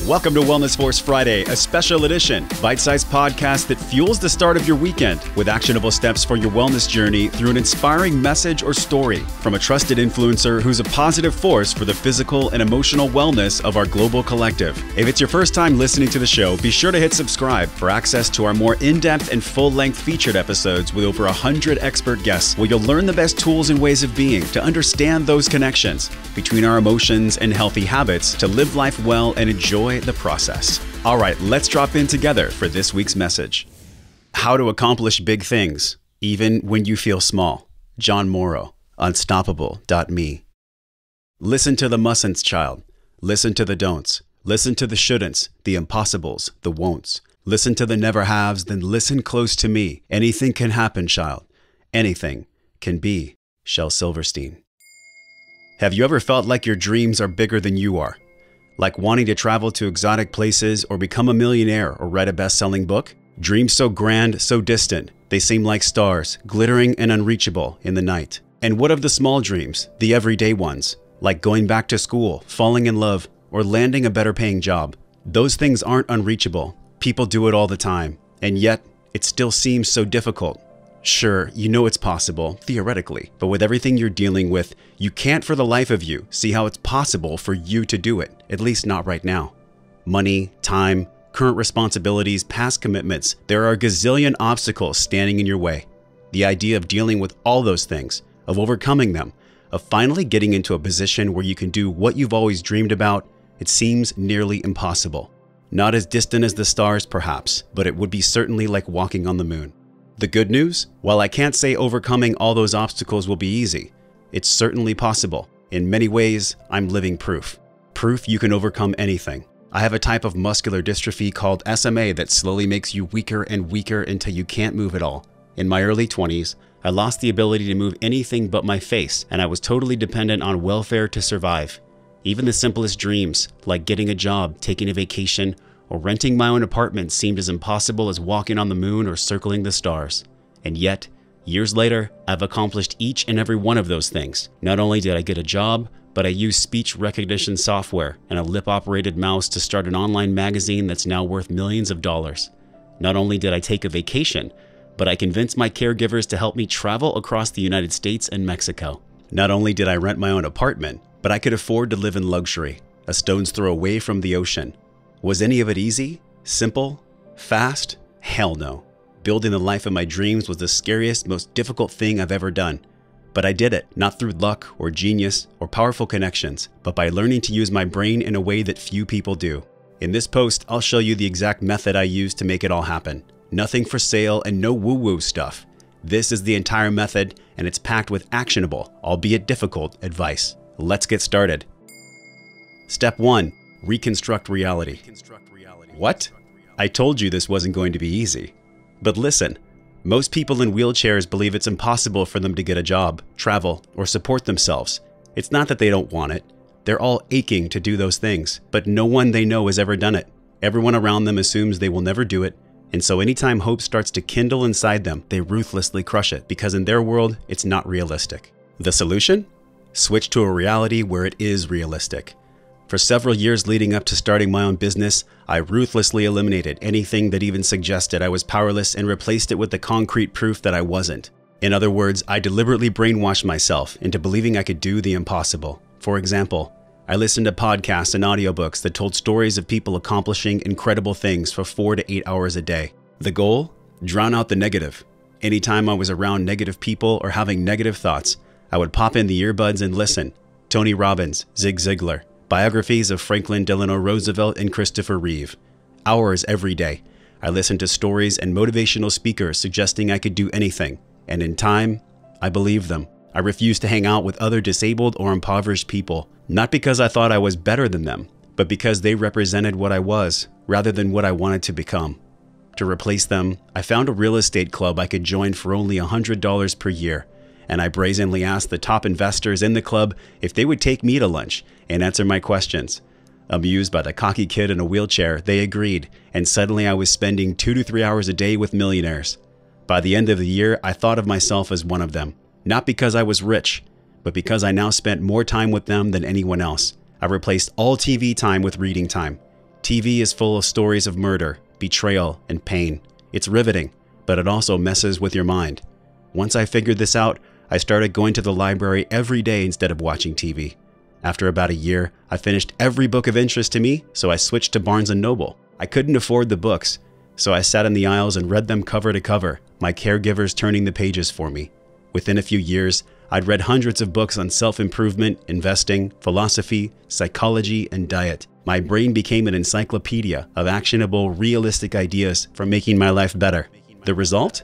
Welcome to Wellness Force Friday, a special edition, bite-sized podcast that fuels the start of your weekend with actionable steps for your wellness journey through an inspiring message or story from a trusted influencer who's a positive force for the physical and emotional wellness of our global collective. If it's your first time listening to the show, be sure to hit subscribe for access to our more in-depth and full-length featured episodes with over 100 expert guests, where you'll learn the best tools and ways of being to understand those connections between our emotions and healthy habits to live life well and enjoy the process. All right, let's drop in together for this week's message. How to accomplish big things, even when you feel small. John Morrow, unstoppable.me. Listen to the mustn'ts, child. Listen to the don'ts. Listen to the shouldn'ts, the impossibles, the won'ts. Listen to the never haves, then listen close to me. Anything can happen, child. Anything can be. Shel Silverstein. Have you ever felt like your dreams are bigger than you are? Like wanting to travel to exotic places or become a millionaire or write a best-selling book? Dreams so grand, so distant, they seem like stars, glittering and unreachable in the night. And what of the small dreams, the everyday ones, like going back to school, falling in love, or landing a better paying job? Those things aren't unreachable. People do it all the time, and yet it still seems so difficult. Sure, you know it's possible, theoretically, but with everything you're dealing with, you can't for the life of you see how it's possible for you to do it, at least not right now. Money, time, current responsibilities, past commitments, there are a gazillion obstacles standing in your way. The idea of dealing with all those things, of overcoming them, of finally getting into a position where you can do what you've always dreamed about, it seems nearly impossible. Not as distant as the stars, perhaps, but it would be certainly like walking on the moon. The good news? While I can't say overcoming all those obstacles will be easy, it's certainly possible. In many ways, I'm living proof. Proof you can overcome anything. I have a type of muscular dystrophy called SMA that slowly makes you weaker and weaker until you can't move at all. In my early 20s, I lost the ability to move anything but my face, and I was totally dependent on welfare to survive. Even the simplest dreams, like getting a job, taking a vacation, or renting my own apartment, seemed as impossible as walking on the moon or circling the stars. And yet, years later, I've accomplished each and every one of those things. Not only did I get a job, but I used speech recognition software and a lip-operated mouse to start an online magazine that's now worth millions of dollars. Not only did I take a vacation, but I convinced my caregivers to help me travel across the United States and Mexico. Not only did I rent my own apartment, but I could afford to live in luxury, a stone's throw away from the ocean. Was any of it easy? Simple? Fast? Hell no. Building the life of my dreams was the scariest, most difficult thing I've ever done. But I did it, not through luck or genius or powerful connections, but by learning to use my brain in a way that few people do. In this post, I'll show you the exact method I used to make it all happen. Nothing for sale and no woo-woo stuff. This is the entire method, and it's packed with actionable, albeit difficult, advice. Let's get started. Step 1. Reconstruct reality. What? I told you this wasn't going to be easy. But listen, most people in wheelchairs believe it's impossible for them to get a job, travel, or support themselves. It's not that they don't want it. They're all aching to do those things, but no one they know has ever done it. Everyone around them assumes they will never do it, and so anytime hope starts to kindle inside them, they ruthlessly crush it because in their world, it's not realistic. The solution? Switch to a reality where it is realistic. For several years leading up to starting my own business, I ruthlessly eliminated anything that even suggested I was powerless and replaced it with the concrete proof that I wasn't. In other words, I deliberately brainwashed myself into believing I could do the impossible. For example, I listened to podcasts and audiobooks that told stories of people accomplishing incredible things for 4 to 8 hours a day. The goal? Drown out the negative. Anytime I was around negative people or having negative thoughts, I would pop in the earbuds and listen. Tony Robbins, Zig Ziglar, biographies of Franklin Delano Roosevelt and Christopher Reeve. Hours every day. I listened to stories and motivational speakers suggesting I could do anything. And in time, I believed them. I refused to hang out with other disabled or impoverished people, not because I thought I was better than them, but because they represented what I was, rather than what I wanted to become. To replace them, I found a real estate club I could join for only $100 per year, and I brazenly asked the top investors in the club if they would take me to lunch and answer my questions. Amused by the cocky kid in a wheelchair, they agreed, and suddenly I was spending 2 to 3 hours a day with millionaires. By the end of the year, I thought of myself as one of them, not because I was rich, but because I now spent more time with them than anyone else. I replaced all TV time with reading time. TV is full of stories of murder, betrayal, and pain. It's riveting, but it also messes with your mind. Once I figured this out, I started going to the library every day instead of watching TV. After about a year, I finished every book of interest to me, so I switched to Barnes & Noble. I couldn't afford the books, so I sat in the aisles and read them cover to cover, my caregivers turning the pages for me. Within a few years, I'd read hundreds of books on self-improvement, investing, philosophy, psychology, and diet. My brain became an encyclopedia of actionable, realistic ideas for making my life better. The result?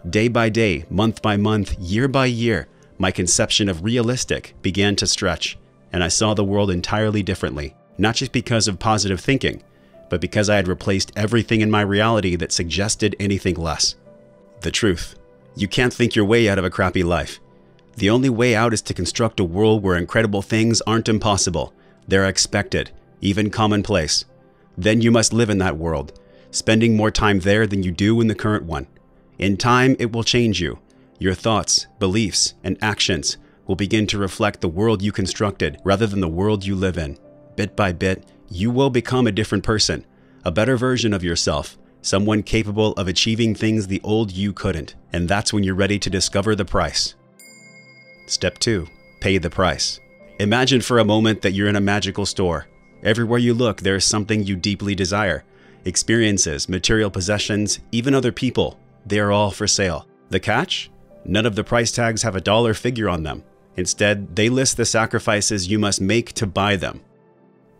Day by day, month by month, year by year, my conception of realistic began to stretch, and I saw the world entirely differently, not just because of positive thinking, but because I had replaced everything in my reality that suggested anything less. The truth. You can't think your way out of a crappy life. The only way out is to construct a world where incredible things aren't impossible. They're expected, even commonplace. Then you must live in that world, spending more time there than you do in the current one. In time, it will change you. Your thoughts, beliefs, and actions will begin to reflect the world you constructed rather than the world you live in. Bit by bit, you will become a different person, a better version of yourself, someone capable of achieving things the old you couldn't. And that's when you're ready to discover the price. Step 2. Pay the price. Imagine for a moment that you're in a magical store. Everywhere you look, there is something you deeply desire. Experiences, material possessions, even other people. They are all for sale. The catch? None of the price tags have a dollar figure on them. Instead, they list the sacrifices you must make to buy them.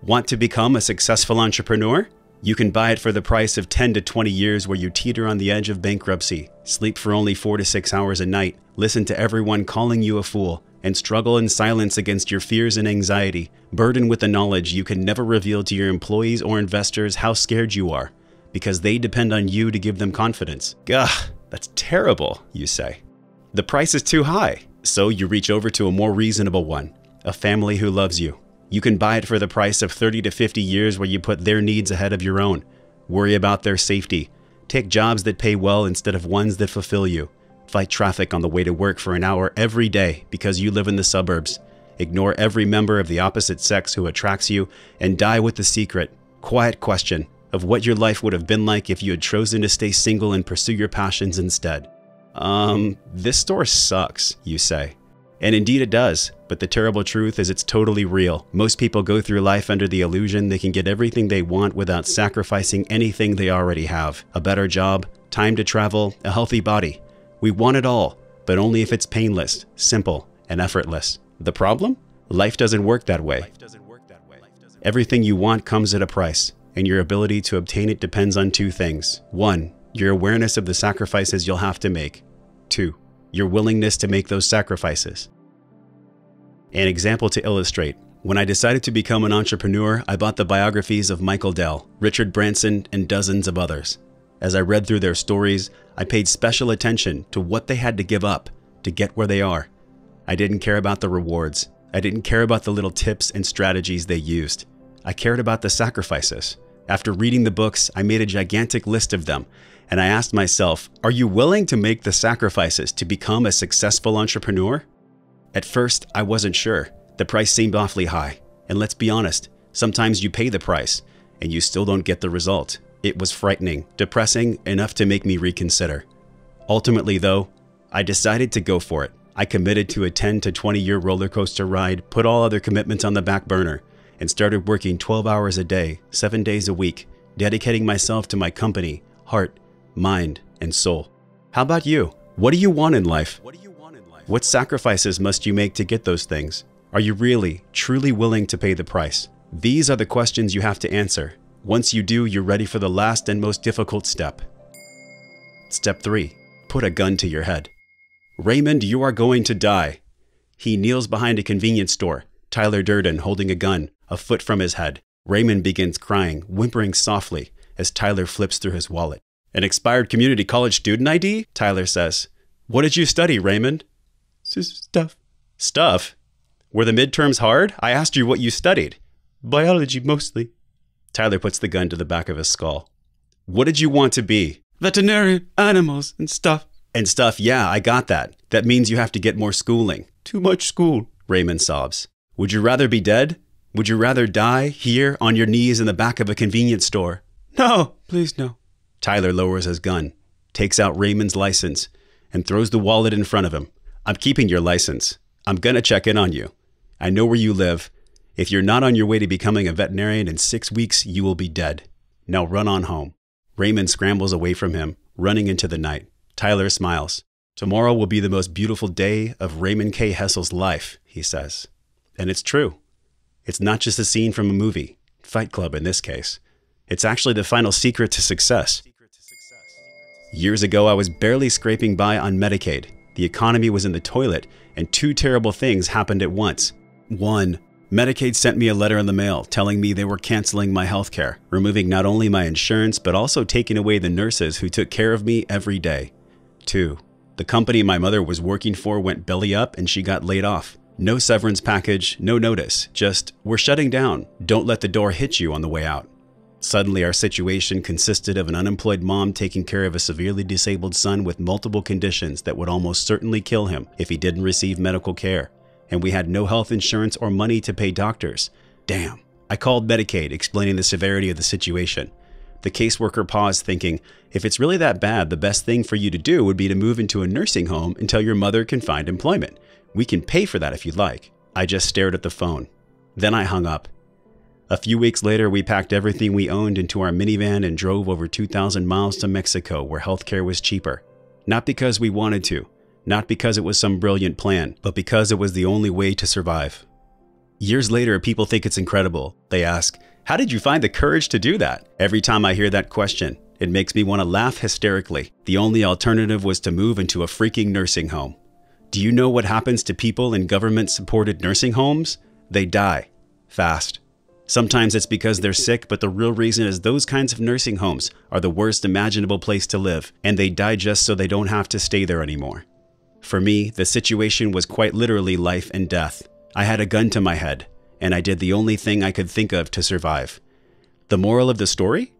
Want to become a successful entrepreneur? You can buy it for the price of 10 to 20 years where you teeter on the edge of bankruptcy, sleep for only 4 to 6 hours a night, listen to everyone calling you a fool, and struggle in silence against your fears and anxiety, burdened with the knowledge you can never reveal to your employees or investors how scared you are, because they depend on you to give them confidence. Gah, that's terrible, you say. The price is too high, so you reach over to a more reasonable one, a family who loves you. You can buy it for the price of 30 to 50 years where you put their needs ahead of your own. Worry about their safety. Take jobs that pay well instead of ones that fulfill you. Fight traffic on the way to work for an hour every day because you live in the suburbs. Ignore every member of the opposite sex who attracts you and die with the secret, quiet question of what your life would have been like if you had chosen to stay single and pursue your passions instead. This store sucks, you say. And indeed it does, but the terrible truth is it's totally real. Most people go through life under the illusion they can get everything they want without sacrificing anything they already have. A better job, time to travel, a healthy body. We want it all, but only if it's painless, simple, and effortless. The problem? Life doesn't work that way. Everything you want comes at a price, and your ability to obtain it depends on 2 things. 1, your awareness of the sacrifices you'll have to make. 2, your willingness to make those sacrifices. An example to illustrate. When I decided to become an entrepreneur, I bought the biographies of Michael Dell, Richard Branson, and dozens of others. As I read through their stories, I paid special attention to what they had to give up to get where they are. I didn't care about the rewards. I didn't care about the little tips and strategies they used. I cared about the sacrifices. After reading the books, I made a gigantic list of them, and I asked myself, are you willing to make the sacrifices to become a successful entrepreneur? At first, I wasn't sure. The price seemed awfully high. And let's be honest, sometimes you pay the price, and you still don't get the result. It was frightening, depressing, enough to make me reconsider. Ultimately, though, I decided to go for it. I committed to a 10 to 20-year roller coaster ride, put all other commitments on the back burner, and started working 12 hours a day, 7 days a week, dedicating myself to my company, heart, mind, and soul. How about you? What do you want in life? What sacrifices must you make to get those things? Are you really, truly willing to pay the price? These are the questions you have to answer. Once you do, you're ready for the last and most difficult step. Step 3. Put a gun to your head. Raymond, you are going to die. He kneels behind a convenience store, Tyler Durden holding a gun, a foot from his head. Raymond begins crying, whimpering softly as Tyler flips through his wallet. An expired community college student ID? Tyler says. What did you study, Raymond? Stuff. Stuff? Were the midterms hard? I asked you what you studied. Biology, mostly. Tyler puts the gun to the back of his skull. What did you want to be? Veterinarian, animals, and stuff. And stuff, yeah, I got that. That means you have to get more schooling. Too much school, Raymond sobs. Would you rather be dead? Would you rather die here on your knees in the back of a convenience store? No, please no. Tyler lowers his gun, takes out Raymond's license, and throws the wallet in front of him. I'm keeping your license. I'm gonna check in on you. I know where you live. If you're not on your way to becoming a veterinarian in 6 weeks, you will be dead. Now run on home. Raymond scrambles away from him, running into the night. Tyler smiles. Tomorrow will be the most beautiful day of Raymond K. Hessel's life, he says. And it's true. It's not just a scene from a movie, Fight Club in this case. It's actually the final secret to success. Years ago, I was barely scraping by on Medicaid. The economy was in the toilet, and 2 terrible things happened at once. 1. Medicaid sent me a letter in the mail telling me they were canceling my health care, removing not only my insurance, but also taking away the nurses who took care of me every day. 2. The company my mother was working for went belly up and she got laid off. No severance package, no notice, just, we're shutting down. Don't let the door hit you on the way out. Suddenly, our situation consisted of an unemployed mom taking care of a severely disabled son with multiple conditions that would almost certainly kill him if he didn't receive medical care. And we had no health insurance or money to pay doctors. Damn. I called Medicaid, explaining the severity of the situation. The caseworker paused, thinking, if it's really that bad, the best thing for you to do would be to move into a nursing home until your mother can find employment. We can pay for that if you'd like. I just stared at the phone. Then I hung up. A few weeks later, we packed everything we owned into our minivan and drove over 2,000 miles to Mexico, where healthcare was cheaper. Not because we wanted to, not because it was some brilliant plan, but because it was the only way to survive. Years later, people think it's incredible. They ask, how did you find the courage to do that? Every time I hear that question, it makes me want to laugh hysterically. The only alternative was to move into a freaking nursing home. Do you know what happens to people in government-supported nursing homes? They die. Fast. Sometimes it's because they're sick, but the real reason is those kinds of nursing homes are the worst imaginable place to live, and they die just so they don't have to stay there anymore. For me, the situation was quite literally life and death. I had a gun to my head, and I did the only thing I could think of to survive. The moral of the story?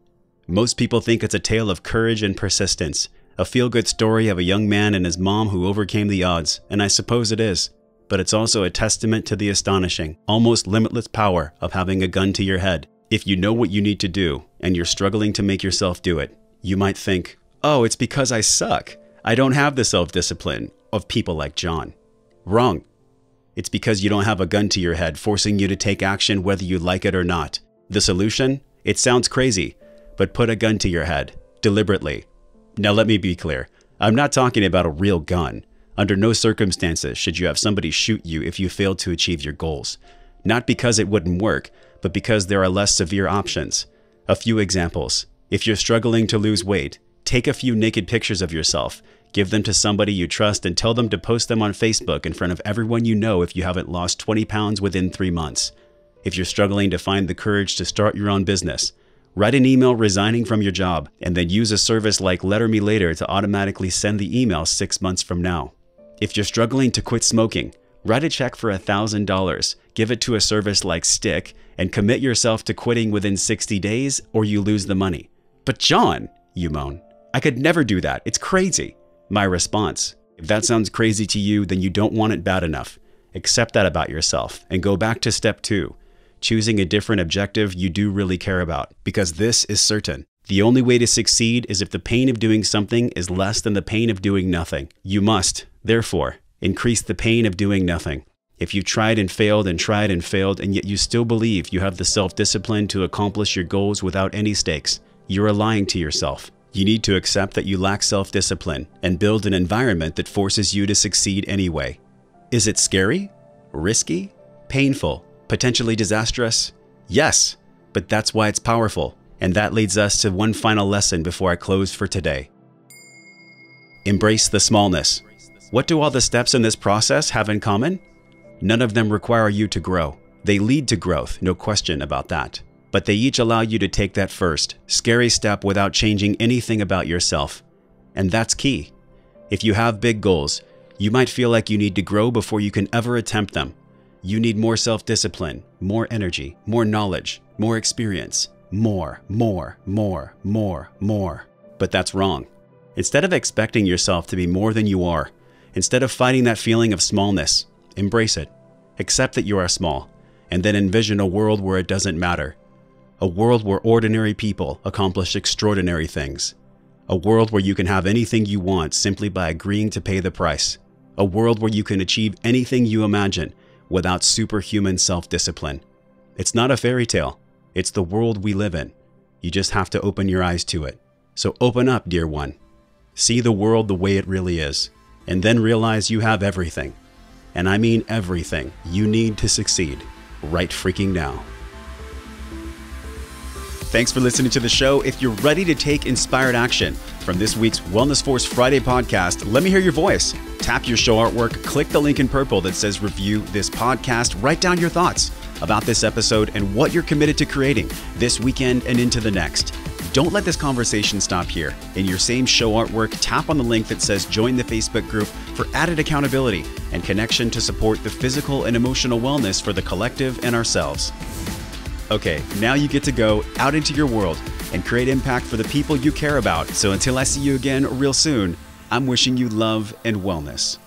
Most people think it's a tale of courage and persistence, a feel-good story of a young man and his mom who overcame the odds, and I suppose it is. But it's also a testament to the astonishing, almost limitless power of having a gun to your head. If you know what you need to do, and you're struggling to make yourself do it, you might think, oh, it's because I suck. I don't have the self-discipline of people like John. Wrong. It's because you don't have a gun to your head forcing you to take action whether you like it or not. The solution? It sounds crazy, but put a gun to your head, deliberately. Now let me be clear. I'm not talking about a real gun. Under no circumstances should you have somebody shoot you if you fail to achieve your goals. Not because it wouldn't work, but because there are less severe options. A few examples. If you're struggling to lose weight, take a few naked pictures of yourself, give them to somebody you trust, and tell them to post them on Facebook in front of everyone you know if you haven't lost 20 pounds within 3 months. If you're struggling to find the courage to start your own business, write an email resigning from your job, and then use a service like Letter Me Later to automatically send the email 6 months from now. If you're struggling to quit smoking, write a check for $1,000, give it to a service like Stick, and commit yourself to quitting within 60 days or you lose the money. But John, you moan, I could never do that. It's crazy. My response, if that sounds crazy to you, then you don't want it bad enough. Accept that about yourself and go back to step 2, choosing a different objective you do really care about, because this is certain. The only way to succeed is if the pain of doing something is less than the pain of doing nothing. You must, therefore, increase the pain of doing nothing. If you tried and failed, and yet you still believe you have the self-discipline to accomplish your goals without any stakes, you're lying to yourself. You need to accept that you lack self-discipline and build an environment that forces you to succeed anyway. Is it scary? Risky? Painful? Potentially disastrous? Yes, but that's why it's powerful. And that leads us to one final lesson before I close for today. Embrace the smallness. What do all the steps in this process have in common? None of them require you to grow. They lead to growth, no question about that. But they each allow you to take that first, scary step without changing anything about yourself. And that's key. If you have big goals, you might feel like you need to grow before you can ever attempt them. You need more self-discipline, more energy, more knowledge, more experience. More. But that's wrong. Instead of expecting yourself to be more than you are, instead of fighting that feeling of smallness, embrace it. Accept that you are small. and then envision a world where it doesn't matter. A world where ordinary people accomplish extraordinary things. A world where you can have anything you want simply by agreeing to pay the price. A world where you can achieve anything you imagine without superhuman self-discipline. It's not a fairy tale. It's the world we live in. You just have to open your eyes to it. So open up, dear one. See the world the way it really is, and then realize you have everything. And I mean everything you need to succeed right freaking now. Thanks for listening to the show. If you're ready to take inspired action from this week's Wellness Force Friday podcast, let me hear your voice. Tap your show artwork, click the link in purple that says review this podcast, write down your thoughts about this episode and what you're committed to creating this weekend and into the next. Don't let this conversation stop here. In your same show artwork, tap on the link that says join the Facebook group for added accountability and connection to support the physical and emotional wellness for the collective and ourselves. Okay, now you get to go out into your world and create impact for the people you care about. So until I see you again real soon, I'm wishing you love and wellness.